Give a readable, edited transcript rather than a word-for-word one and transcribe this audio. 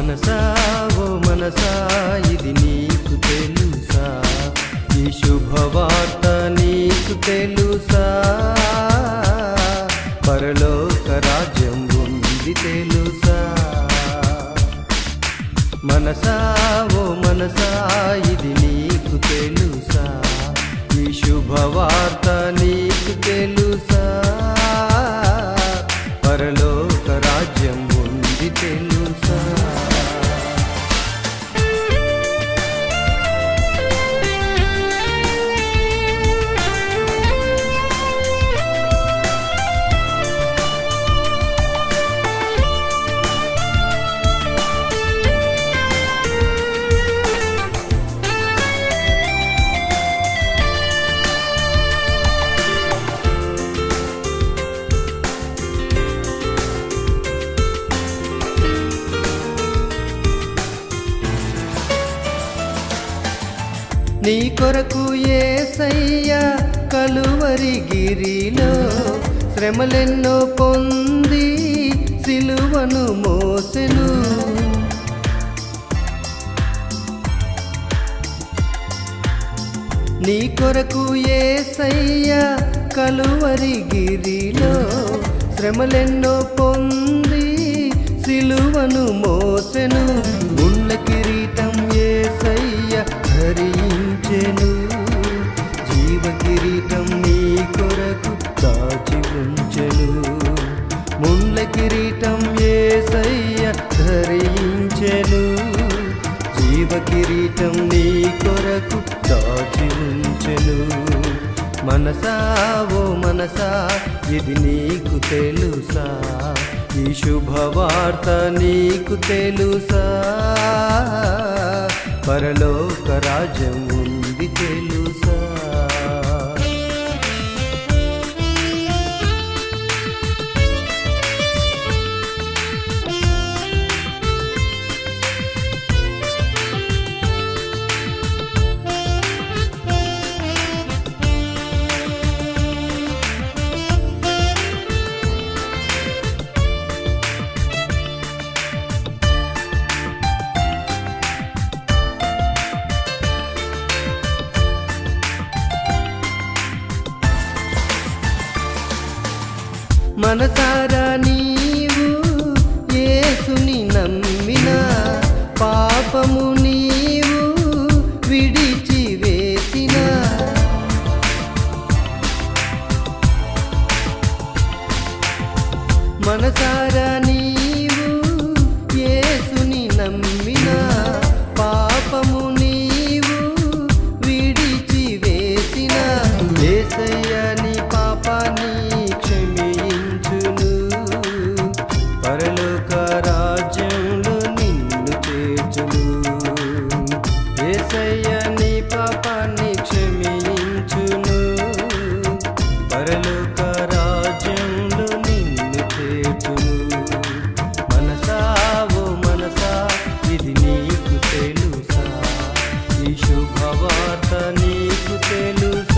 మనసా ఓ మనసా ఇది నీకు తెలుసా? ఈ శుభవార్త నీకు తెలుసా? పరలోక రాజ్యం ఉంది తెలుసా? మనసా ఓ మనసా ఇది నీకు తెలుసా? ఈ శుభవార్త నీకు తెలుసా? పరలోక రాజ్యం ఉంది తెలుసా? నీ కొరకు యేసయ్య కలువరి గిరిలో శ్రమలెన్నో పొంది సిలువను మోసెను. నీ కొరకు యేసయ్య కలువరి గిరిలో శ్రమలెన్నో పొంది సిలువను మోసెను. ముళ్ళ కిరీటం యేసయ్య ధరించెను. జీవ కిరీటం నీ కొరకు దాచి ఉంచెను. ముళ్ళ కిరీటం యేసయ్య ధరించెను. జీవ కిరీటం నీ కొరకు దాచి ఉంచెను. మనసా ఓ మనసా ఇది నీకు తెలుసా? ఈ శుభవార్త నీకు తెలుసా? పరలోక రాజ్యం ఉంది తెలుసా? మనసారా నీవు యేసుని నమ్మిన పాపము నీవు విడిచివేసిన. మనసారా నీవు యేసుని నమ్మిన పాపము నీవు విడిచివేసిన. యేసయ్య నీ పాపాన్ని పరలోక రాజ్యంలో నిన్ను చేర్చును. యేసయ్య నీ పాపాన్ని క్షమించును. పరలోక రాజ్యంలో నిన్ను చేర్చును. మనసా ఓ మనసా ఇది నీకు తెలుసా? ఈ శుభవార్త నీకు తెలుసా?